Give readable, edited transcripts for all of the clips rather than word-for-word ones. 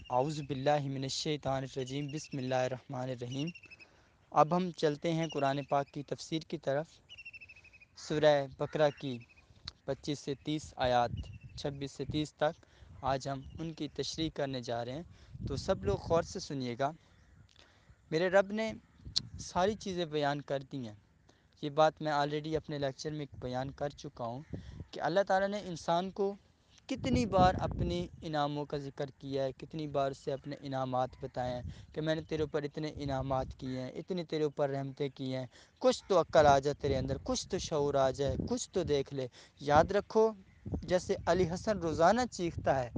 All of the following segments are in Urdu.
اعوذ باللہ من الشیطان الرجیم بسم اللہ الرحمن الرحیم۔ اب ہم چلتے ہیں قرآن پاک کی تفسیر کی طرف۔ سورہ بقرہ کی 25 سے 30 آیات، 26 سے 30 تک آج ہم ان کی تشریح کرنے جا رہے ہیں، تو سب لوگ غور سے سنیے گا۔ میرے رب نے ساری چیزیں بیان کر دی ہیں۔ یہ بات میں آلریڈی اپنے لیکچر میں بیان کر چکا ہوں کہ اللہ تعالیٰ نے انسان کو کتنی بار اپنی انعاموں کا ذکر کیا ہے، کتنی بار سے اپنے انعامات بتائے ہیں کہ میں نے تیرے اوپر اتنے انعامات کیے ہیں، اتنی تیرے اوپر رحمتیں کی ہیں۔ کچھ تو عقل آ جائے تیرے اندر، کچھ تو شعور آ جائے، کچھ تو دیکھ لے۔ یاد رکھو، جیسے علی حسن روزانہ چیختا ہے،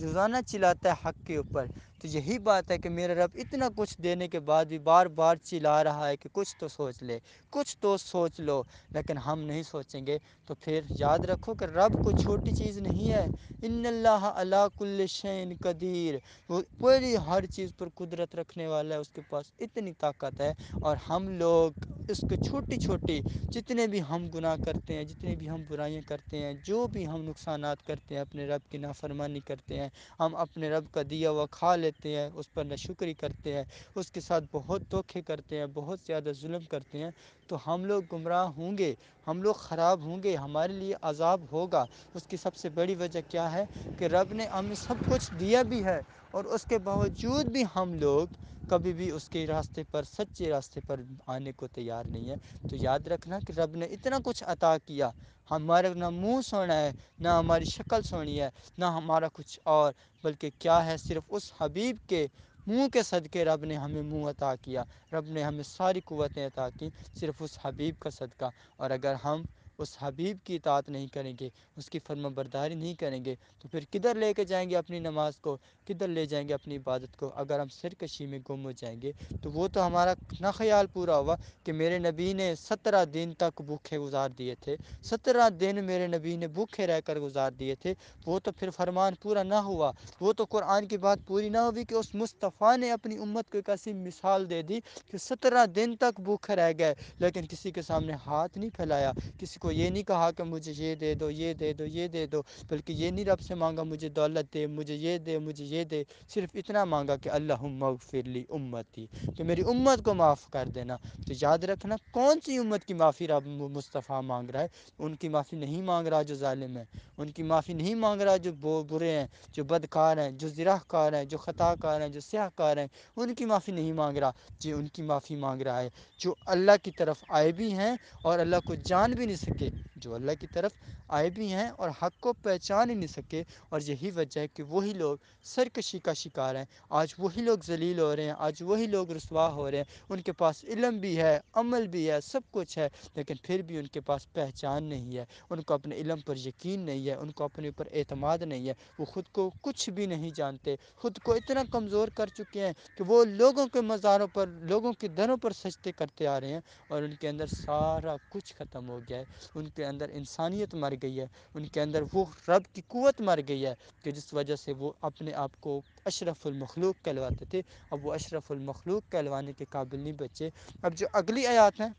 روزانہ چلاتا ہے حق کے اوپر، تو یہی بات ہے کہ میرا رب اتنا کچھ دینے کے بعد بھی بار بار چلا رہا ہے کہ کچھ تو سوچ لے، کچھ تو سوچ لو، لیکن ہم نہیں سوچیں گے۔ تو پھر یاد رکھو کہ رب کوئی چھوٹی چیز نہیں ہے۔ ان اللہ علی کل شیء قدیر، وہ پوری ہر چیز پر قدرت رکھنے والا ہے، اس کے پاس اتنی طاقت ہے۔ اور ہم لوگ اس کو چھوٹی چھوٹی جتنے بھی ہم گناہ کرتے ہیں، جتنے بھی ہم برائیاں کرتے ہیں، جو بھی ہم نقصانات کرتے ہیں، اپنے رب کی نافرمانی کرتے ہیں، ہم اپنے رب کا دیا ہوا کھا لیتے ہیں، اس پر ناشکری کرتے ہیں، اس کے ساتھ بہت دھوکے کرتے ہیں، بہت زیادہ ظلم کرتے ہیں، تو ہم لوگ گمراہ ہوں گے، ہم لوگ خراب ہوں گے، ہمارے لیے عذاب ہوگا۔ اس کی سب سے بڑی وجہ کیا ہے کہ رب نے ہمیں سب کچھ دیا بھی ہے، اور اس کے باوجود بھی ہم لوگ کبھی بھی اس کے راستے پر، سچے راستے پر آنے کو تیار نہیں ہے۔ تو یاد رکھنا کہ رب نے اتنا کچھ عطا کیا، ہمارا نہ منہ سونا ہے، نہ ہماری شکل سونی ہے، نہ ہمارا کچھ اور، بلکہ کیا ہے، صرف اس حبیب کے منہ کے صدقے رب نے ہمیں منہ عطا کیا، رب نے ہمیں ساری قوتیں عطا کی، صرف اس حبیب کا صدقہ۔ اور اگر ہم اس حبیب کی اطاعت نہیں کریں گے، اس کی فرما برداری نہیں کریں گے، تو پھر کدھر لے کے جائیں گے اپنی نماز کو، کدھر لے جائیں گے اپنی عبادت کو؟ اگر ہم سرکشی میں گم ہو جائیں گے تو وہ تو ہمارا نہ خیال پورا ہوا کہ میرے نبی نے 17 دن تک بھوکے گزار دیے تھے، 17 دن میرے نبی نے بھوکے رہ کر گزار دیے تھے، وہ تو پھر فرمان پورا نہ ہوا، وہ تو قرآن کی بات پوری نہ ہوئی کہ اس مصطفیٰ نے اپنی امت کو ایک ایسی مثال دے دی کہ 17 دن تک بھوکے رہ گئے، لیکن کسی کے سامنے ہاتھ نہیں پھیلایا، کسی کو یہ نہیں کہا کہ مجھے یہ دے دو، یہ دے دو، یہ دے دو، بلکہ یہ نہیں رب سے مانگا مجھے دولت دے، مجھے یہ دے، مجھے یہ دے، صرف اتنا مانگا کہ اللہم اغفر لی امتی، کہ میری امت کو معاف کر دینا۔ تو یاد رکھنا، کون سی امت کی معافی رب مصطفیٰ مانگ رہا ہے؟ ان کی معافی نہیں مانگ رہا جو ظالم ہے، ان کی معافی نہیں مانگ رہا جو برے ہیں، جو بدکار ہیں، جو زرہ کار ہیں، جو خطا کار ہیں، جو سیاہ کار ہیں، ان کی معافی نہیں مانگ رہا، جو ان کی معافی مانگ رہا ہے جو اللہ کی طرف آئے بھی ہیں اور اللہ کو جان بھی نہیں سکے، جو اللہ کی طرف آئے بھی ہیں اور حق کو پہچان ہی نہیں سکے۔ اور یہی وجہ ہے کہ وہی لوگ سرکشی کا شکار ہیں، آج وہی لوگ ذلیل ہو رہے ہیں، آج وہی لوگ رسوا ہو رہے ہیں۔ ان کے پاس علم بھی ہے، عمل بھی ہے، سب کچھ ہے، لیکن پھر بھی ان کے پاس پہچان نہیں ہے، ان کو اپنے علم پر یقین نہیں ہے، ان کو اپنے اوپر اعتماد نہیں ہے، وہ خود کو کچھ بھی نہیں جانتے، خود کو اتنا کمزور کر چکے ہیں کہ وہ لوگوں کے مزاروں پر، لوگوں کے دروں پر سجدے کرتے آ رہے ہیں، اور ان کے اندر سارا کچھ ختم ہو گیا ہے، ان کے اندر انسانیت مر گئی ہے، ان کے اندر وہ رب کی قوت مر گئی ہے کہ جس وجہ سے وہ اپنے آپ کو اشرف المخلوق کہلواتے تھے، اب وہ اشرف المخلوق کہلوانے کے قابل نہیں بچے۔ اب جو اگلی آیات ہیں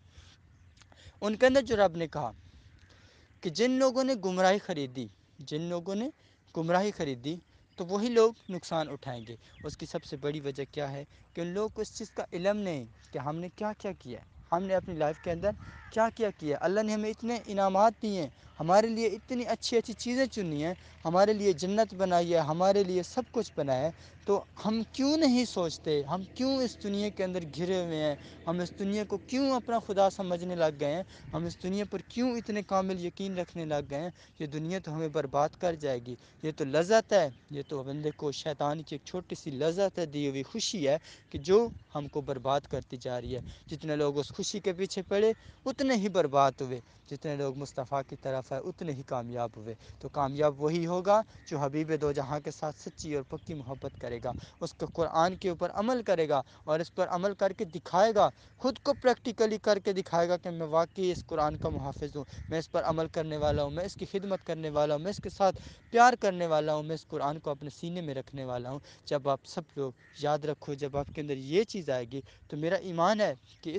ان کے اندر جو رب نے کہا کہ جن لوگوں نے گمراہی خریدی، جن لوگوں نے گمراہی خریدی تو وہی لوگ نقصان اٹھائیں گے۔ اس کی سب سے بڑی وجہ کیا ہے کہ ان لوگوں کو اس چیز کا علم نہیں کہ ہم نے کیا کیا کیا ہے، ہم نے اپنی لائف کے اندر کیا کیا کیا ہے۔ اللہ نے ہمیں اتنے انعامات دیے ہیں، ہمارے لیے اتنی اچھی اچھی چیزیں چنی ہیں، ہمارے لیے جنت بنائی ہے، ہمارے لیے سب کچھ بنایا ہے، تو ہم کیوں نہیں سوچتے، ہم کیوں اس دنیا کے اندر گھرے ہوئے ہیں، ہم اس دنیا کو کیوں اپنا خدا سمجھنے لگ گئے ہیں، ہم اس دنیا پر کیوں اتنے کامل یقین رکھنے لگ گئے ہیں؟ یہ دنیا تو ہمیں برباد کر جائے گی، یہ تو لذت ہے، یہ تو بندے کو شیطان کی ایک چھوٹی سی لذت ہے، دی ہوئی خوشی ہے کہ جو ہم کو برباد کرتی جا رہی ہے۔ جتنے لوگ اس خوشی کے پیچھے پڑے اتنے ہی برباد ہوئے، جتنے لوگ مصطفیٰ کی طرف ہے اتنے ہی کامیاب ہوئے۔ تو کامیاب وہی ہوگا جو حبیب دو جہاں کے ساتھ سچی اور پکی محبت کرے گا، اس کو قرآن کے اوپر عمل کرے گا اور اس پر عمل کر کے دکھائے گا، خود کو پریکٹیکلی کر کے دکھائے گا کہ میں واقعی اس قرآن کا محافظ ہوں، میں اس پر عمل کرنے والا ہوں، میں اس کی خدمت کرنے والا ہوں، میں اس کے ساتھ پیار کرنے والا ہوں، میں اس قرآن کو اپنے سینے میں رکھنے والا ہوں۔ جب آپ سب لوگ یاد رکھو، جب آپ کے اندر یہ چیز آئے گی تو میرا ایمان ہے کہ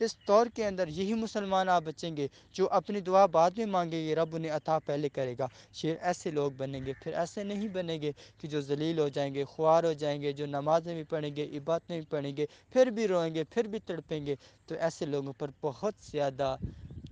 اس دور کے اندر یہی مسلمان آپ بچیں گے جو اپنی دعا بعد نہیں مانگیں گے رب انہیں عطا پہلے کرے گا. شیر ایسے لوگ بنیں گے. پھر ایسے نہیں بنیں گے کہ جو ذلیل ہو جائیں گے, خوار ہو جائیں گے, جو نمازیں بھی پڑھیں گے, عبادتیں بھی پڑھیں گے, پھر بھی روئیں گے, پھر بھی تڑپیں گے. تو ایسے لوگوں پر بہت زیادہ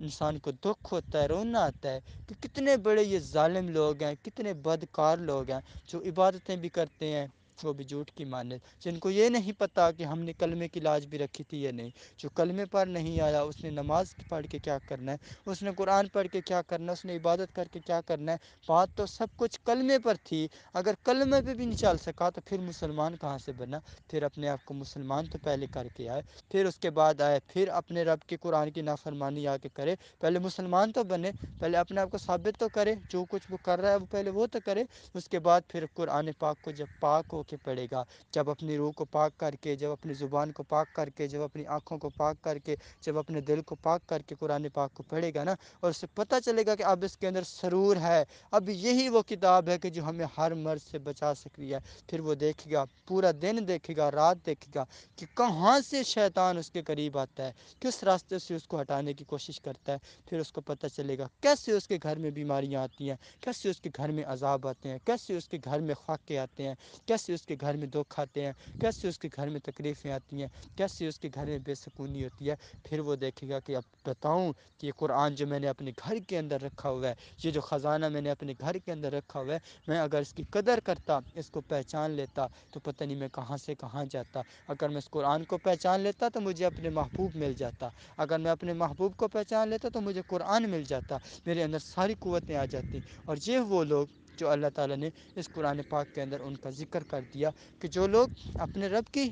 انسان کو دکھ ہوتا ہے, رونا آتا ہے کہ کتنے بڑے یہ ظالم لوگ ہیں, کتنے بدکار لوگ ہیں جو عبادتیں بھی کرتے ہیں وہ بھی جھوٹ کی مانند, جن کو یہ نہیں پتہ کہ ہم نے کلمے کی لاج بھی رکھی تھی یا نہیں. جو کلمے پر نہیں آیا اس نے نماز پڑھ کے کیا کرنا ہے, اس نے قرآن پڑھ کے کیا کرنا ہے, اس نے عبادت کر کے کیا کرنا ہے. بات تو سب کچھ کلمے پر تھی. اگر کلمے پہ بھی نہیں چل سکا تو پھر مسلمان کہاں سے بنا. پھر اپنے آپ کو مسلمان تو پہلے کر کے آئے, پھر اس کے بعد آئے, پھر اپنے رب کے قرآن کی نافرمانی آ کے کرے. پہلے مسلمان تو بنے, پہلے اپنے آپ کو ثابت تو کرے, جو کچھ وہ کر رہا ہے وہ پہلے وہ تو کرے. اس کے بعد پھر قرآن پاک کو جب پاک ہو کے پڑھے گا, جب اپنی روح کو پاک کر کے, جب اپنی زبان کو پاک کر کے, جب اپنی آنکھوں کو پاک کر کے, جب اپنے دل کو پاک کر کے قرآن پاک کو پڑھے گا نا, اور اسے پتہ چلے گا کہ اب اس کے اندر سرور ہے, اب یہی وہ کتاب ہے کہ جو ہمیں ہر مرض سے بچا سکتی ہے. پھر وہ دیکھے گا, پورا دن دیکھے گا, رات دیکھے گا کہ کہاں سے شیطان اس کے قریب آتا ہے, کس راستے سے اس کو ہٹانے کی کوشش کرتا ہے. پھر اس کو پتہ چلے گا کیسے اس کے گھر میں بیماریاں آتی ہیں, کیسے اس کے گھر میں عذاب آتے ہیں, کیسے اس کے گھر میں فاقے آتے ہیں, کیسے اس کے گھر میں دکھ آتے ہیں, کیسے اس کے گھر میں تکلیفیں آتی ہیں, کیسے اس کے گھر میں بے سکونی ہوتی ہے. پھر وہ دیکھے گا کہ اب بتاؤں کہ یہ قرآن جو میں نے اپنے گھر کے اندر رکھا ہوا ہے, یہ جو خزانہ میں نے اپنے گھر کے اندر رکھا ہوا ہے, میں اگر اس کی قدر کرتا, اس کو پہچان لیتا, تو پتہ نہیں میں کہاں سے کہاں جاتا. اگر میں اس قرآن کو پہچان لیتا تو مجھے اپنے محبوب مل جاتا, اگر میں اپنے محبوب کو پہچان لیتا تو مجھے قرآن مل جاتا, میرے اندر ساری قوتیں آ جاتی. اور یہ وہ لوگ جو اللہ تعالیٰ نے اس قرآن پاک کے اندر ان کا ذکر کر دیا کہ جو لوگ اپنے رب کی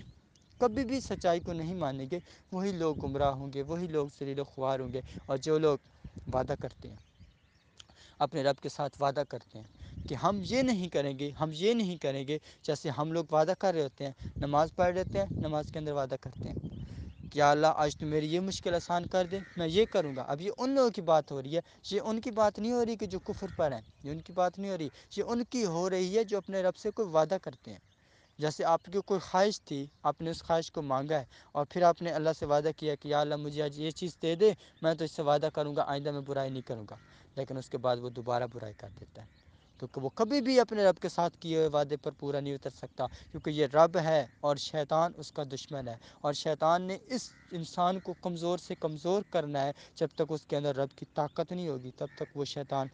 کبھی بھی سچائی کو نہیں مانیں گے, وہی لوگ گمراہ ہوں گے, وہی لوگ ذلیل و خوار ہوں گے. اور جو لوگ وعدہ کرتے ہیں, اپنے رب کے ساتھ وعدہ کرتے ہیں کہ ہم یہ نہیں کریں گے, ہم یہ نہیں کریں گے, جیسے ہم لوگ وعدہ کر رہے ہوتے ہیں, نماز پڑھ لیتے ہیں, نماز کے اندر وعدہ کرتے ہیں کہ یا اللہ آج تو میری یہ مشکل آسان کر دے, میں یہ کروں گا. اب یہ ان لوگوں کی بات ہو رہی ہے, یہ ان کی بات نہیں ہو رہی کہ جو کفر پر ہیں, یہ ان کی بات نہیں ہو رہی, یہ ان کی ہو رہی ہے جو اپنے رب سے کوئی وعدہ کرتے ہیں. جیسے آپ کی کوئی خواہش تھی, آپ نے اس خواہش کو مانگا ہے, اور پھر آپ نے اللہ سے وعدہ کیا کہ یا اللہ مجھے آج یہ چیز دے دے, میں تو اس سے وعدہ کروں گا آئندہ میں برائی نہیں کروں گا. لیکن اس کے بعد وہ دوبارہ برائی کر دیتا ہے, کیونکہ وہ کبھی بھی اپنے رب کے ساتھ کیے ہوئے وعدے پر پورا نہیں اتر سکتا, کیونکہ یہ رب ہے اور شیطان اس کا دشمن ہے. اور شیطان نے اس انسان کو کمزور سے کمزور کرنا ہے. جب تک اس کے اندر رب کی طاقت نہیں ہوگی, تب تک وہ شیطان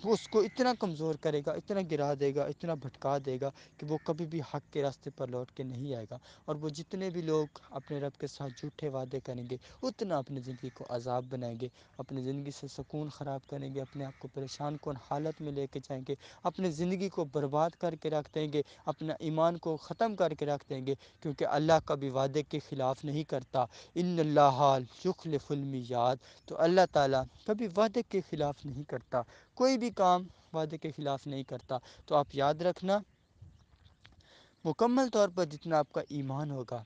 اس کو اتنا کمزور کرے گا, اتنا گرا دے گا, اتنا بھٹکا دے گا کہ وہ کبھی بھی حق کے راستے پر لوٹ کے نہیں آئے گا. اور وہ جتنے بھی لوگ اپنے رب کے ساتھ جھوٹے وعدے کریں گے, اتنا اپنی زندگی کو عذاب بنائیں گے, اپنی زندگی سے سکون خراب کریں گے, اپنے آپ کو پریشان کن حالت میں لے کے جائیں گے, اپنی زندگی کو برباد کر کے رکھ دیں گے, اپنا ایمان کو ختم کر کے رکھ دیں گے. کیونکہ اللہ کبھی وعدے کے خلاف نہیں کرتا, ان اللہ یخلف المیعاد. تو اللہ تعالیٰ کبھی وعدے کے خلاف نہیں کرتا, کوئی بھی کام وعدے کے خلاف نہیں کرتا. تو آپ یاد رکھنا, مکمل طور پر جتنا آپ کا ایمان ہوگا,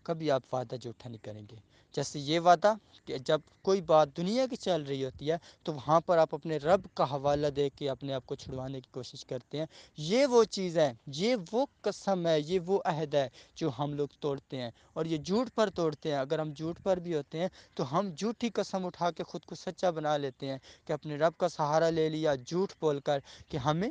کبھی آپ وعدہ جھوٹا نہیں کریں گے. جیسے یہ وعدہ کہ جب کوئی بات دنیا کی چل رہی ہوتی ہے, تو وہاں پر آپ اپنے رب کا حوالہ دے کے اپنے آپ کو چھڑوانے کی کوشش کرتے ہیں. یہ وہ چیز ہے, یہ وہ قسم ہے, یہ وہ عہد ہے جو ہم لوگ توڑتے ہیں, اور یہ جھوٹ پر توڑتے ہیں. اگر ہم جھوٹ پر بھی ہوتے ہیں تو ہم جھوٹی قسم اٹھا کے خود کو سچا بنا لیتے ہیں, کہ اپنے رب کا سہارا لے لیا جھوٹ بول کر کہ ہمیں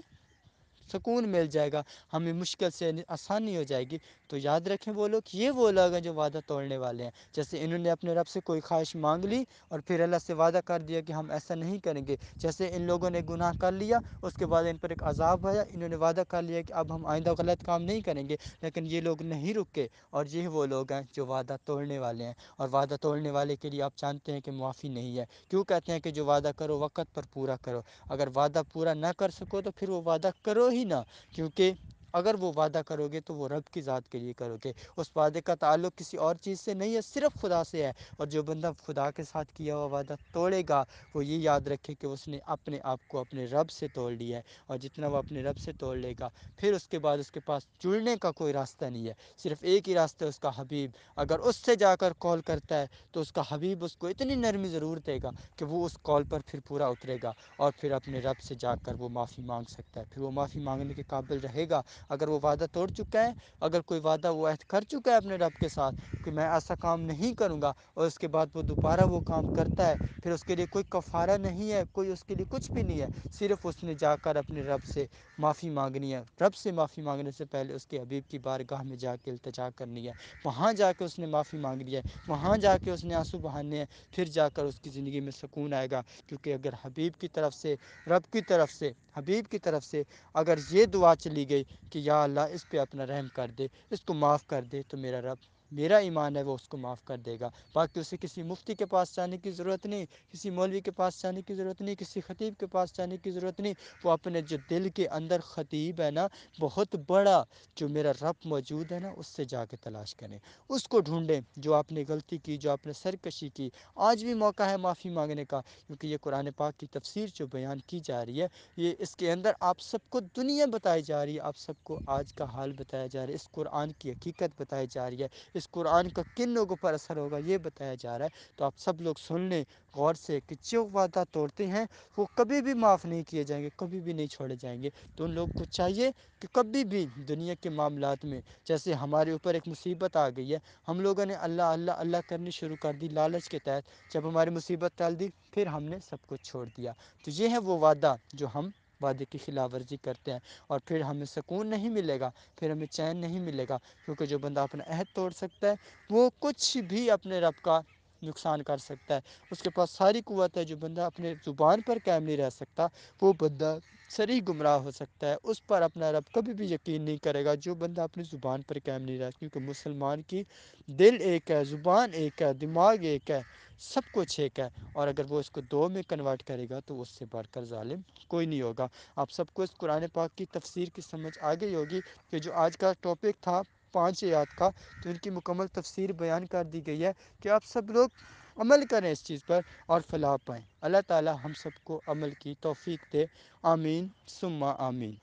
سکون مل جائے گا, ہمیں مشکل سے آسانی ہو جائے گی. تو یاد رکھیں یہ وہ لوگ ہیں جو وعدہ توڑنے والے ہیں. جیسے انہوں نے اپنے رب سے کوئی خواہش مانگ لی, اور پھر اللہ سے وعدہ کر دیا کہ ہم ایسا نہیں کریں گے. جیسے ان لوگوں نے گناہ کر لیا, اس کے بعد ان پر ایک عذاب آیا, انہوں نے وعدہ کر لیا کہ اب ہم آئندہ غلط کام نہیں کریں گے. لیکن یہ لوگ نہیں رکے, اور یہ وہ لوگ ہیں جو وعدہ توڑنے والے ہیں. اور وعدہ توڑنے والے کے لیے آپ جانتے ہیں کہ معافی نہیں ہے. کیوں کہتے ہیں کہ جو وعدہ کرو وقت پر پورا کرو. اگر وعدہ پورا نہ کر سکو تو پھر وہ وعدہ کرو ہی نہ, کیونکہ اگر وہ وعدہ کرو گے تو وہ رب کی ذات کے لیے کرو گے. اس وعدے کا تعلق کسی اور چیز سے نہیں ہے, صرف خدا سے ہے. اور جو بندہ خدا کے ساتھ کیا ہوا وعدہ توڑے گا, وہ یہ یاد رکھے کہ اس نے اپنے آپ کو اپنے رب سے توڑ لیا ہے. اور جتنا وہ اپنے رب سے توڑ لے گا, پھر اس کے بعد اس کے پاس جڑنے کا کوئی راستہ نہیں ہے. صرف ایک ہی راستہ ہے, اس کا حبیب. اگر اس سے جا کر کال کرتا ہے تو اس کا حبیب اس کو اتنی نرمی ضرور دے گا کہ وہ اس کال پر پھر پورا اترے گا, اور پھر اپنے رب سے جا کر وہ معافی مانگ سکتا ہے. پھر وہ معافی مانگنے کے قابل رہے گا, اگر وہ وعدہ توڑ چکا ہے، اگر کوئی وعدہ وہ عہد کر چکا ہے اپنے رب کے ساتھ کہ میں ایسا کام نہیں کروں گا، اور اس کے بعد وہ دوبارہ وہ کام کرتا ہے، پھر اس کے لیے کوئی کفارہ نہیں ہے، کوئی اس کے لیے کچھ بھی نہیں ہے، صرف اس نے جا کر اپنے رب سے معافی مانگنی ہے۔ رب سے معافی مانگنے سے پہلے اس کے حبیب کی بارگاہ میں جا کے التجا کرنی ہے، وہاں جا کے اس نے معافی مانگنی ہے، وہاں جا کے اس نے آنسو بہانے ہیں، پھر جا کر اس کی زندگی میں سکون آئے گا۔ کیونکہ اگر حبیب کی طرف سے، رب کی طرف سے، حبیب کی طرف سے اگر یہ دعا چلی گئی کہ یا اللہ اس پہ اپنا رحم کر دے، اس کو معاف کر دے، تو میرا رب، میرا ایمان ہے وہ اس کو معاف کر دے گا۔ باقی اسے کسی مفتی کے پاس جانے کی ضرورت نہیں، کسی مولوی کے پاس جانے کی ضرورت نہیں، کسی خطیب کے پاس جانے کی ضرورت نہیں، وہ اپنے جو دل کے اندر خطیب ہے نا، بہت بڑا جو میرا رب موجود ہے نا، اس سے جا کے تلاش کریں، اس کو ڈھونڈیں۔ جو آپ نے غلطی کی، جو آپ نے سرکشی کی، آج بھی موقع ہے معافی مانگنے کا، کیونکہ یہ قرآن پاک کی تفسیر جو بیان کی جا رہی ہے، یہ اس کے اندر آپ سب کو دنیا بتائی جا رہی ہے، آپ سب کو آج کا حال بتایا جا رہا ہے، اس قرآن کی حقیقت بتائی جا رہی ہے، اس قرآن کا کن لوگوں پر اثر ہوگا یہ بتایا جا رہا ہے۔ تو آپ سب لوگ سن لیں غور سے کہ جو وعدہ توڑتے ہیں وہ کبھی بھی معاف نہیں کیے جائیں گے، کبھی بھی نہیں چھوڑے جائیں گے۔ تو ان لوگوں کو چاہیے کہ کبھی بھی دنیا کے معاملات میں، جیسے ہمارے اوپر ایک مصیبت آ گئی ہے، ہم لوگوں نے اللہ اللہ اللہ کرنی شروع کر دی لالچ کے تحت، جب ہماری مصیبت ٹال دی پھر ہم نے سب کچھ چھوڑ دیا۔ تو یہ ہے وہ وعدہ جو ہم وعدے کی خلاف ورزی کرتے ہیں، اور پھر ہمیں سکون نہیں ملے گا، پھر ہمیں چین نہیں ملے گا، کیونکہ جو بندہ اپنا عہد توڑ سکتا ہے وہ کچھ بھی اپنے رب کا نقصان کر سکتا ہے، اس کے پاس ساری قوت ہے۔ جو بندہ اپنے زبان پر قائم نہیں رہ سکتا، وہ بندہ صریح گمراہ ہو سکتا ہے، اس پر اپنا رب کبھی بھی یقین نہیں کرے گا جو بندہ اپنی زبان پر قائم نہیں رہا، کیونکہ مسلمان کی دل ایک ہے، زبان ایک ہے، دماغ ایک ہے، سب کچھ ایک ہے، اور اگر وہ اس کو دو میں کنورٹ کرے گا تو اس سے بڑھ کر ظالم کوئی نہیں ہوگا۔ آپ سب کو اس قرآن پاک کی تفسیر کی سمجھ آ گئی ہوگی کہ جو آج کا ٹاپک تھا 5 آیات کا، تو ان کی مکمل تفسیر بیان کر دی گئی ہے کہ آپ سب لوگ عمل کریں اس چیز پر اور فلاح پائیں۔ اللہ تعالی ہم سب کو عمل کی توفیق دے، آمین ثم آمین۔